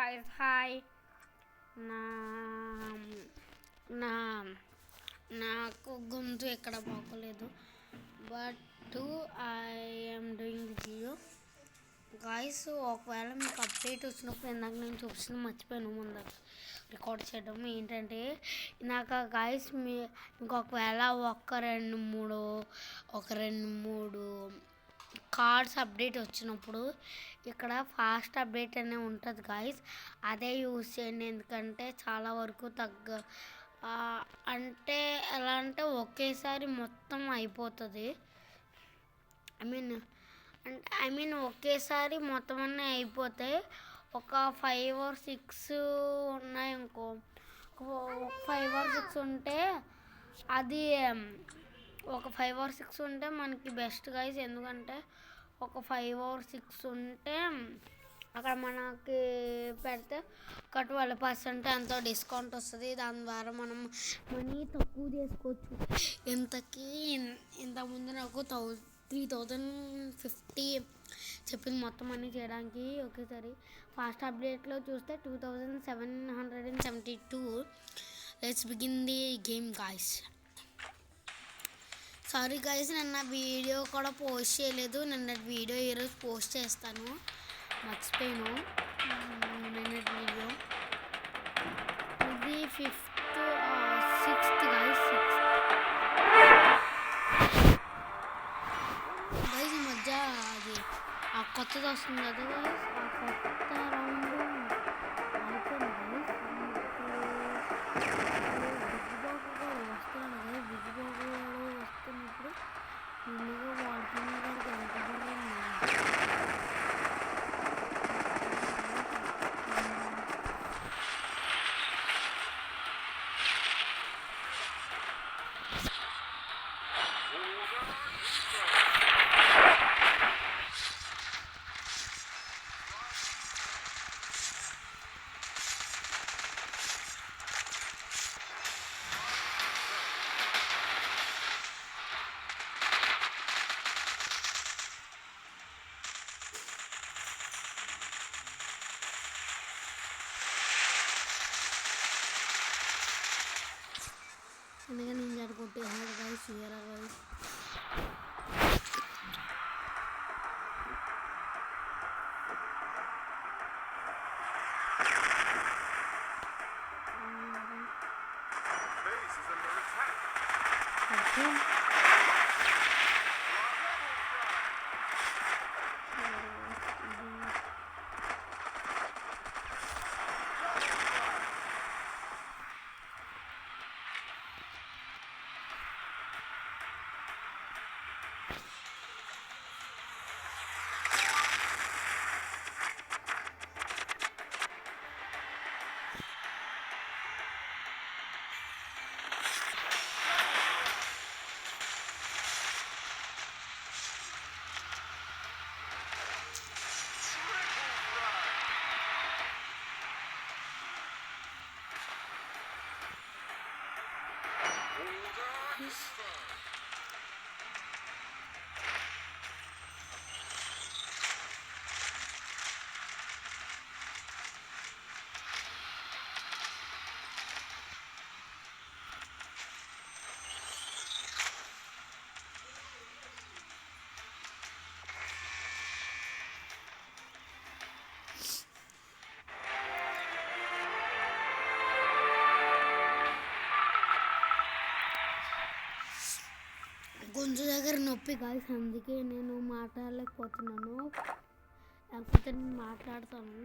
Guys hi. నా నా నాకు గొంతు ఎక్కడ బాగోలేదు, but I'm doing video guys. ఒకవేళ మీకు అప్డేట్ వచ్చినప్పుడు ఇందాక నేను చూపించిన మర్చిపోయాను ముందర రికార్డ్ చేయడం ఏంటంటే, నాకు గాయస్ మీకు ఒకవేళ ఒక రెండు మూడు కార్డ్స్ అప్డేట్ వచ్చినప్పుడు ఇక్కడ ఫాస్ట్ అప్డేట్ అనే ఉంటుంది గాయస్. అదే యూజ్ చేయండి, ఎందుకంటే చాలా వరకు అంటే ఎలా అంటే ఒకేసారి మొత్తం అయిపోతుంది. ఐ మీన్ ఒకేసారి మొత్తం అన్నీ అయిపోతాయి. ఒక 5 or 6 ఉన్నాయి ఇంకో 5 or 6 ఉంటే అది ఒక 5 or 6 ఉంటే మనకి బెస్ట్ గాయస్. ఎందుకంటే ఒక 5 or 6 ఉంటే అక్కడ మనకి పెడితే ఒక 12% ఎంతో డిస్కౌంట్ వస్తుంది. దాని ద్వారా మనం మనీ తక్కువ చేసుకోవచ్చు. ఇంతకుముందు నాకు 3050 చెప్పింది మొత్తం మనీ చేయడానికి. ఒకేసారి ఫాస్ట్ అప్డేట్లో చూస్తే 2772. Let's begin the game guys. Sorry guys, నిన్న వీడియో కూడా పోస్ట్ చేయలేదు. నిన్న వీడియో ఈరోజు పోస్ట్ చేస్తాను, మర్చిపోయాను. నిన్నటి వీడియో ఇది 6th గాయస్. 6th guys. ఈ మధ్య అది ఆ కొత్తది వస్తుంది కదా గాయస్, ఆ కొత్త రౌండ్ అయిపోయింది గాయస్. బిగ్బాబు కూడా వస్తున్నాడు కదా, బిగ్బాబు వస్తున్నప్పుడు ముందుగా వాడుతున్న కాడికి వెళ్తుంది. అందుకే నేను జరుపుకుంటేసాడు గాయస్. వేరే గాయస్ గొంతు దగ్గర నొప్పి గాయస్, అందుకే నేను మాట్లాడలేకపోతున్నాను. లేకపోతే నేను మాట్లాడతాను.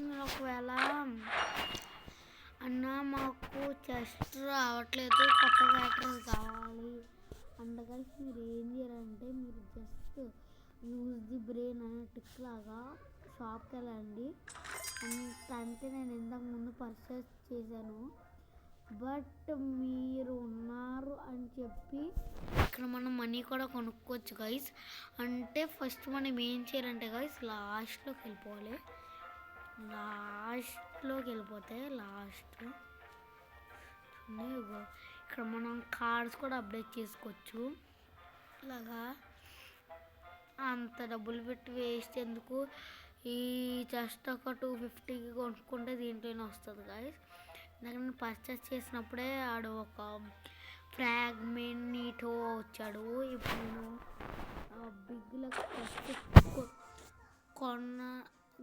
మీరు ఒకవేళ అన్న మాకు చెస్ట్ రావట్లేదు, కొత్త క్యారెక్టర్స్ కావాలి అందుకని మీరు ఏం చేయాలంటే, మీరు జస్ట్ యూజ్ ది బ్రెయిన్ అనే టిక్ లాగా షాప్కి వెళ్ళండి. అంటే నేను ఇంతకు ముందు పర్చేస్ చేశాను, బట్ మీరు ఉన్నారు అని చెప్పి ఇక్కడ మనం మనీ కూడా కొనుక్కోవచ్చు గైస్. అంటే ఫస్ట్ మనం ఏం చేయాలంటే గైస్, లాస్ట్లోకి వెళ్ళిపోవాలి. లాస్ట్లోకి వెళ్ళిపోతే ఇక్కడ మనం కార్డ్స్ కూడా అప్డేట్ చేసుకోవచ్చు. ఇలాగా అంత డబ్బులు పెట్టి వేస్ట్ ఎందుకు, ఈ జస్ట్ ఒక 250కి కొనుక్కుంటే దీంట్లోనే వస్తుంది గాయస్. నేను పర్చేస్ చేసినప్పుడే ఆడు ఒక ఫ్రాగ్మెంటో వచ్చాడు. ఇప్పుడు నేను బిగ్లకు ఫస్ట్ కొన్న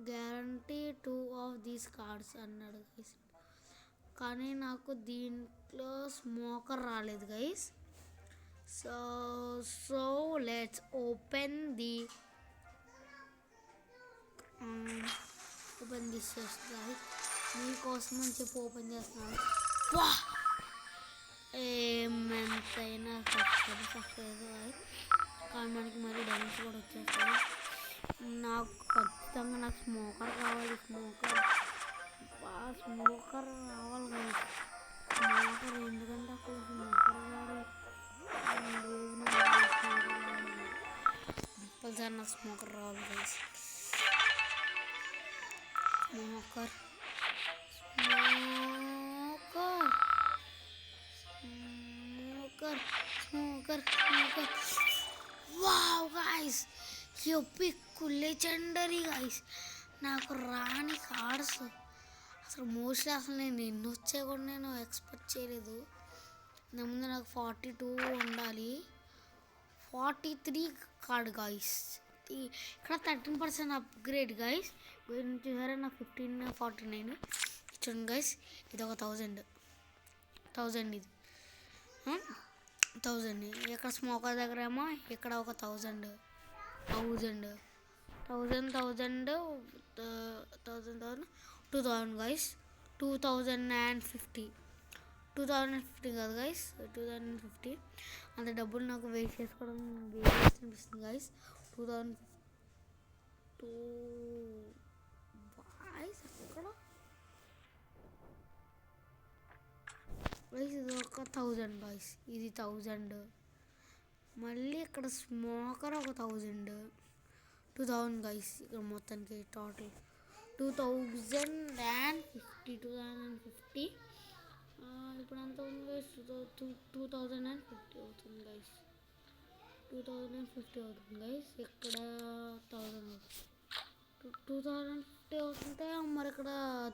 గ్యారంటీ 2 ఆఫ్ దీస్ కార్డ్స్ అన్నాడు గైస్. కానీ నాకు దీంట్లో స్మోకర్ రాలేదు guys. So let's open this guys. మీకోసం అని చెప్పి ఓపెన్ చేస్తున్నాను. ఎంతైనా సబ్స్క్రైబ్ కానీ మనకి మరి డైమండ్స్ కూడా వచ్చేస్తాయి. నాకు ఖచ్చితంగా నాకు స్మోకర్ కావాలి. స్మోకర్ రావాలి కానీ స్మోకర్ ఎందుకంటే అసలు స్మోకర్ కావాలి కంపల్సరీ నాకు స్మోకర్ రావాలి guys. Smoker wow guys, epic legendary guys. నాకు రాని కార్డ్స్ అసలు మోస్ట్లీ అసలు నేను ఎన్ని వచ్చాయి కూడా నేను ఎక్స్పెక్ట్ చేయలేదు. ముందు నాకు 42 ఉండాలి, 43 కార్డ్ గైస్. ఇక్కడ 13% అప్గ్రేడ్ గైస్. చూసారా నాకు 1549 చూడండి గైస్. ఇది ఒక 1000 ఇది 1000. ఇక్కడ స్మోకర్ దగ్గర ఏమో ఇక్కడ ఒక 1000 గైస్. 2050 కాదు గైస్, 2050. అంత డబ్బులు నాకు వేస్ట్ చేసుకోవడం వేస్ట్ అనిపిస్తుంది గైస్. 2002 గైస్ ఎక్కడ గైస్, ఇది ఒక 1000 గైస్. ఇది 1000. మళ్ళీ ఇక్కడ స్మోకర్ ఒక 1000, 2000 గైస్. ఇక్కడ మొత్తానికి టోటల్ 2050. ఇప్పుడు అంత ఉంది గైస్. 2050 అవుతుంది గైస్. 2050 అవుతుంది గైస్. ఇక్కడ 2050 అవుతుంటే మరి ఇక్కడ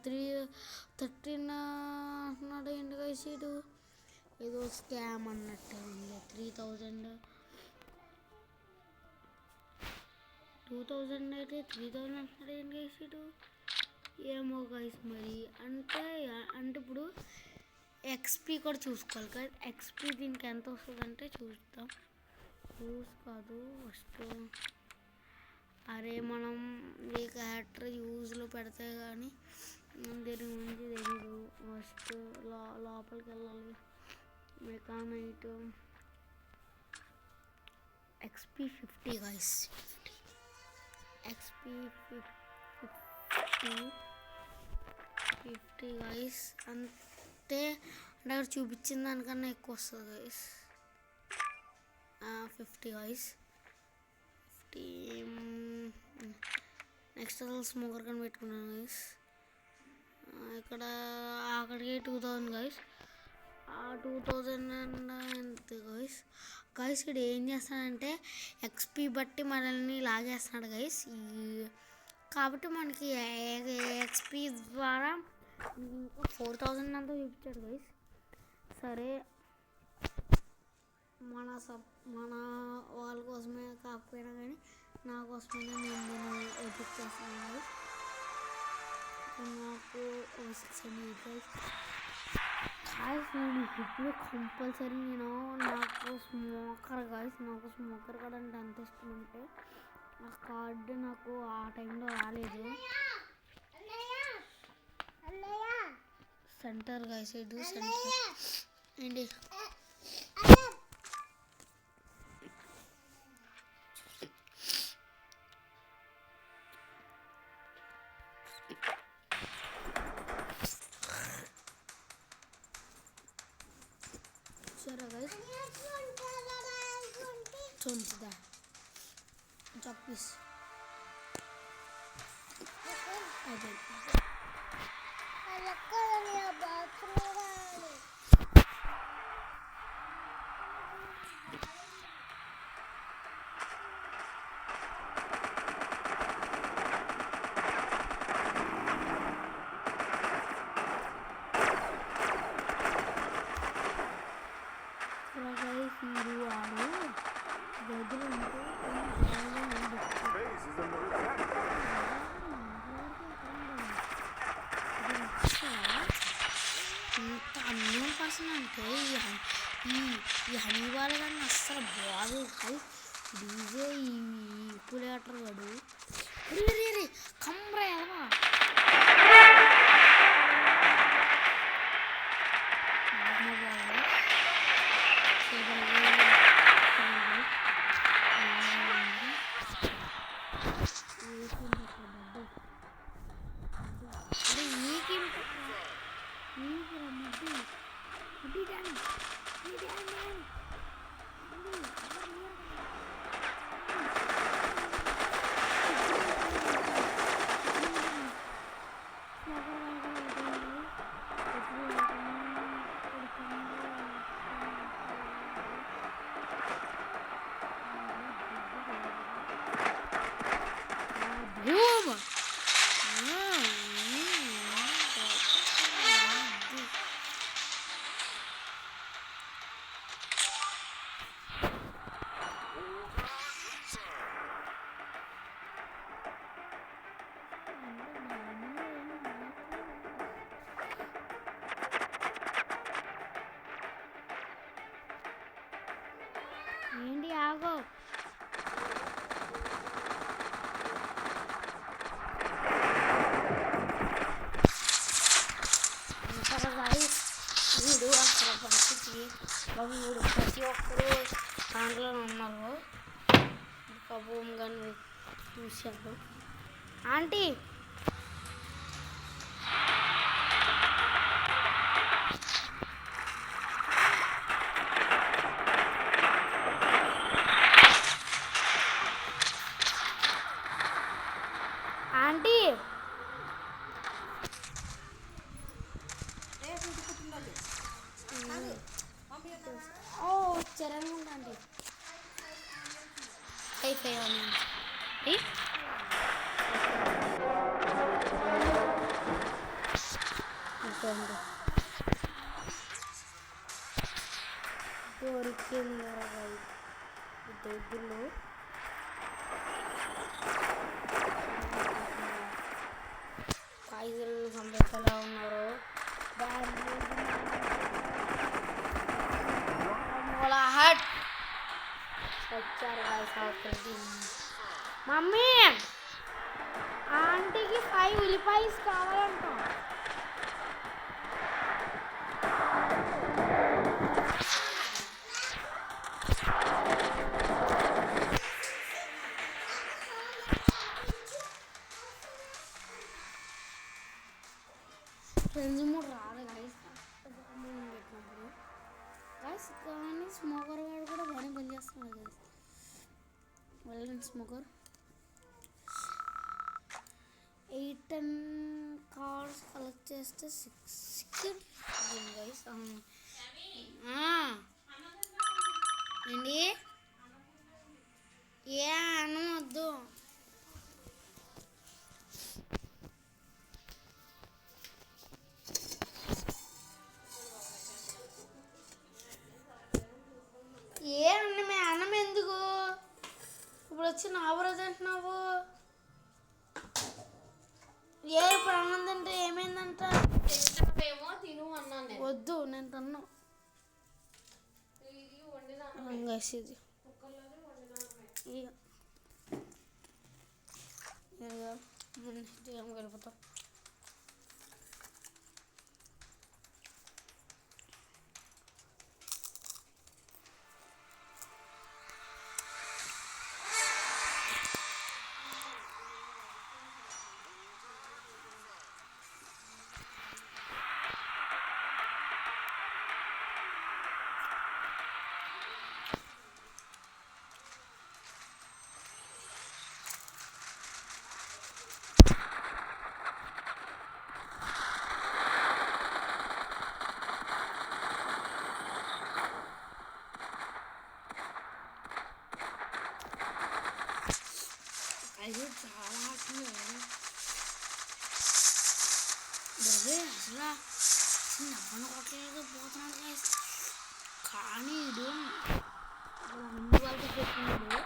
13 అంటున్నాడు ఏంటి గైస్. ఇటు ఏదో స్కామ్ అన్నట్టు ఉంది. 3000 2000 అయితే 3000 అంటున్నాడు ఏంటి గైస్. ఇటు ఏమో గైస్ మరి. అంటే ఇప్పుడు ఎక్స్పీ కూడా చూసుకోవాలి కదా. ఎక్స్పీ దీనికి ఎంత వస్తుందంటే చూద్దాం. కాదు ఫస్ట్. అరే మనం ఈ క్యారెక్టర్ యూజ్లో పెడితే కానీ దీని గురించి తెలీదు. ఫస్ట్ లోపలికి వెళ్ళాలి. మెకానైట్ ఎక్స్పీ 50 గైస్. XP 50 guys. అంటే అక్కడ చూపించిన దానికన్నా ఎక్కువ వస్తుంది గైస్. 50 గైస్. 50. నెక్స్ట్ అసలు స్మోకర్ కానీ పెట్టుకున్నాను గైస్. ఇక్కడ అక్కడికి 2000 గైస్. 2000 ఎంత గైస్. ఇక్కడ ఏం చేస్తానంటే ఎక్స్పీ బట్టి మనల్ని లాగేస్తున్నాడు గైస్. కాబట్టి మనకి ఎక్స్పీ ద్వారా ఇంకా 4000 అంతా చూపించాడు గైస్. సరే మన వాళ్ళ కోసమే కాకపోయినా కానీ నా కోసమైనా నేను దీన్ని ఎడిట్ చేస్తాను గైస్. నాకు 600 గైస్. నేను ఇప్పుడు కంపల్సరీ నాకు స్మోకర్ గైస్. నాకు స్మోకర్ కార్డ్ అంటే అంత ఇష్టం. అంటే ఆ కార్డు నాకు ఆ టైంలో రాలేదు. Centre guys. ఇది సెంటర్ ఏంటి. సరే గైస్ చూద్దా చెప్పీస్ అదే ఇంత అన్నోన్ పర్సన్ అంటే ఈ ఈ హనీ వాళ్ళు కానీ అస్సలు బాగోదు. డీజే ఈ పులియాటర్ వాడు కమ్రా ఎలా ఏంటి ఆగో వీడు అసలు పరిస్థితి బాబు వీడు ప్రతి ఒక్కరు దాంట్లో ఉన్నారు. భూమ్ కానీ చూశారు. ఆంటీ ఆంటీ ఓ చరణ్ ఉందండి అయిపోయాను. దొరికింది దగ్గరలో కాయిదలు సంబంధించేలా ఉన్నారు. హట్ వచ్చారు మమ్మీ ఆంటీకి 5 ఉల్లిపాయస్ కావాలంట. ఫ్రెండ్స్ మూడు రాదు గైస్ పెట్టినప్పుడు గైస్. కానీ స్మోకర్ వాడు కూడా బాగానే పనిచేస్తున్నాడు గైస్. వెళ్ళండి స్మోకర్ 8-10 కార్డ్స్ కలెక్ట్ చేస్తే 6 గైస్. ఏంటి ఏ అన్నం వద్దు. ఏ అన్నమే అన్నం ఎందుకు ఇప్పుడు వచ్చి నా రోజు అంటున్నావు? ఏ ఇప్పుడు అన్నం తింటే ఏమైందంట? తిను అన్నాను. వద్దు నేను తిన్నా. ఇది వెళ్ళిపోతాం. అయ్యో చాలా ఆడుతుంది బ్రదే. అసలు నవ్వను కొట్టలేదు పోతున్నాడు గైస్. కానీ ఇది ముందు వాళ్ళకి చెప్తున్నాడు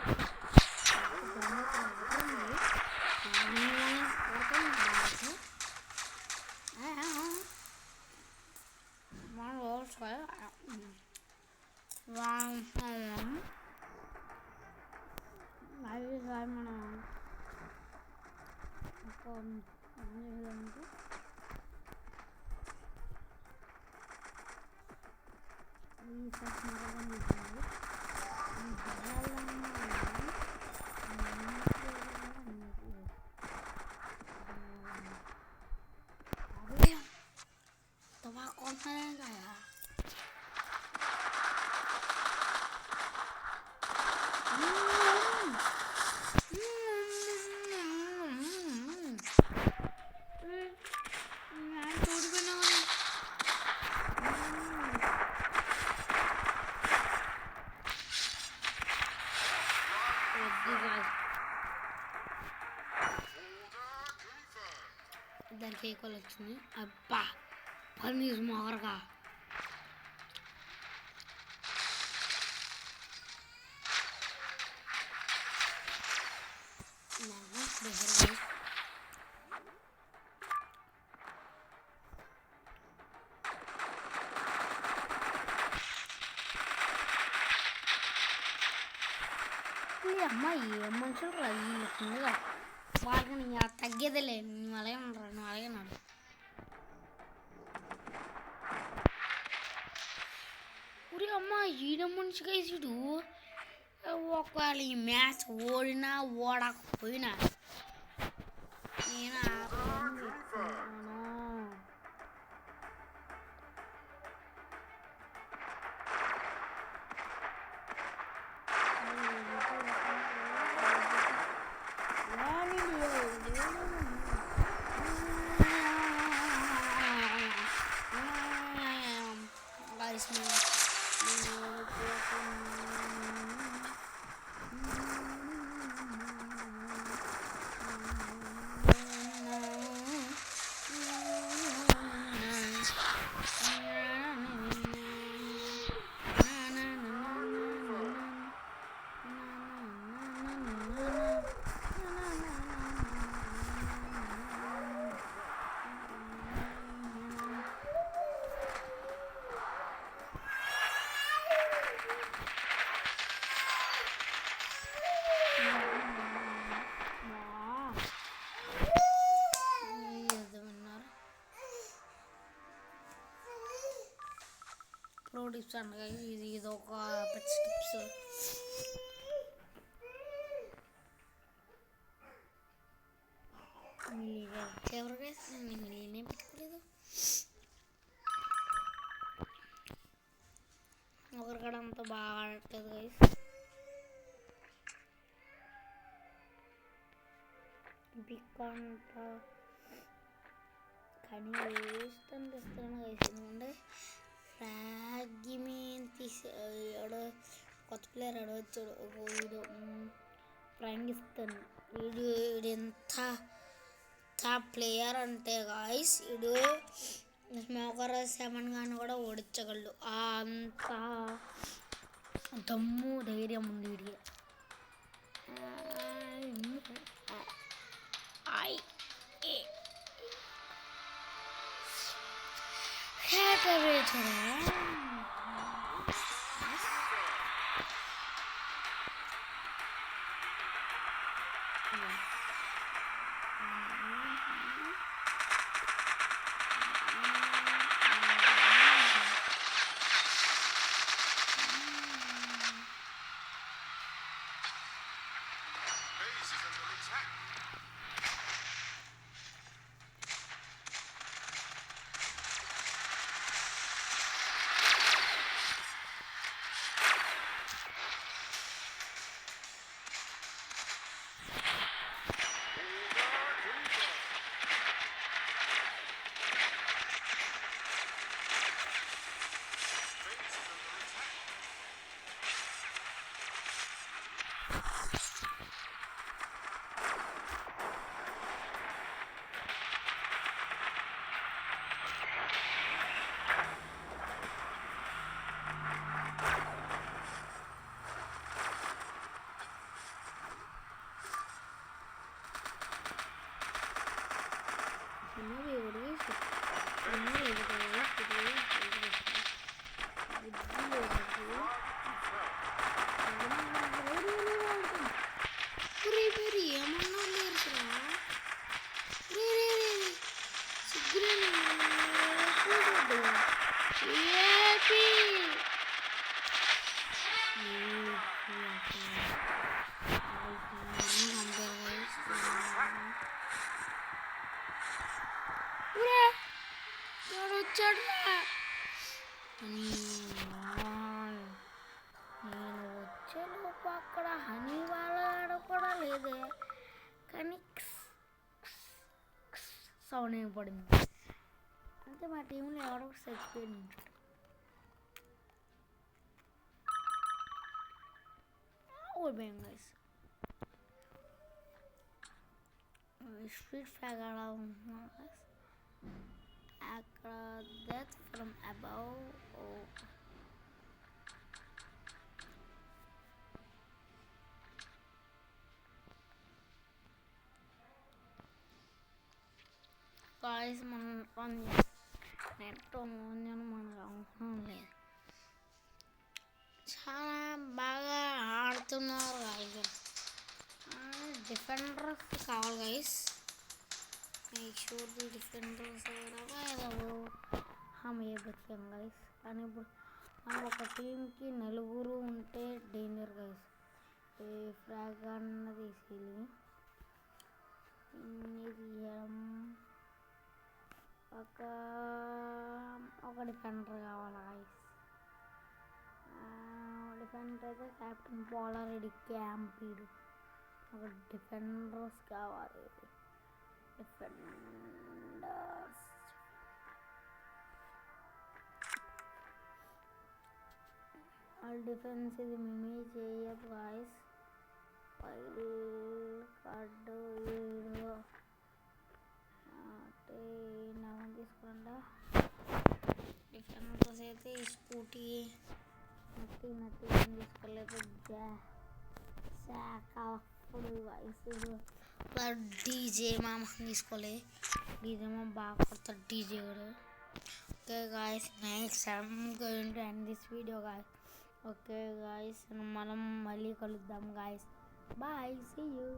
ఏంటంటే ఈ సస్మరణ చేసింది ఈ జనాలన్నా अबे दवा कौन सा रहेगा यार దానికి ఏ కాల్ వచ్చింది అబ్బా పన్నీర్ మారగా అమ్మాయి ఏ మనుషులు రాగా వాళ్ళని తగ్గేదిలే నువ్వు అలాగే ఉండరు నువ్వు అలాగే నాడు ఊరి అమ్మ ఈడ మనిషిగా ఇసుడు ఒకవేళ ఈ మ్యాచ్ ఓడినా ఓడకపోయినా నేను ప్రో టిప్స్ అనగా ఇది ఒక పెద్ద టిప్స్ ఎవరికైతే నేనేం పెట్టుకోలేదు ఒకరికడ అంత బాగా ఆడట్లేదు గైస్ బిగ్ అంత కానీ వేస్ట్ అనిపిస్తున్నాను గైస్ ఎందుకంటే ఫ్రాగ్మెంట్ తీసాడు కొత్త ప్లేయర్ అడవచ్చాడు వీడు ఫ్రాంక్ ఇస్తాను వీడు ఎంత టాప్ ప్లేయర్ అంటే గాయస్ వీడు స్మోకర్ 7 గాని కూడా ఓడించగలడు అంత దమ్ము ధైర్యం ఉంది వీడికి వచ్చాడు అని నేను వచ్చే లోపు అక్కడ హనీ వాళ్ళ ఆడ కూడా లేదే, కానీ సౌండ్ వినపడింది. అంటే మా టీంలో ఎవరో ఒకటి చచ్చిపోయింది. ఓడిపోయాం గైస్. స్ట్రీట్ ఫ్లాగ్ అలా ఉంటున్నాం గైస్. అక్కడ డెత్ ఫ్రమ్ అబౌవ్. గాయస్ మనం నెట్ మనకు అవసరం లేదు. చాలా బాగా ఆడుతున్నారు గాయస్. డిఫెండర్స్ కావాలి guys. Make sure the defenders ఏ బతికాం గైస్. కానీ ఇప్పుడు మనం ఒక టీంకి నలుగురు ఉంటే డేంజర్ గైస్. ఏ ఫ్లాగ్ అన్నది తీసేయాలి. ఒక డిఫెండర్ కావాలి గైస్. డిఫెండర్ అయితే కెప్టెన్ పోలారెడ్డి క్యాంపీడు. ఒక డిఫెండర్స్ కావాలి. డిఫెండర్స్ వాళ్ళ డిఫెన్స్ ఇది మేమే చేయదు గాయస్. వైల్డ్ కార్డు తీసుకోండి. డిఫెండర్స్ అయితే ఈ స్కూటీ నట్టి ఏం తీసుకోలేదు. అప్పుడు డీజే మామ తీసుకోలే. డీజే మామ బాగా కొడతాడు డీజే కూడా. Okay guys, next I'm going to end this video guys. Okay guys, మనం మళ్ళీ కలుద్దాం గాయస్. Bye, see you.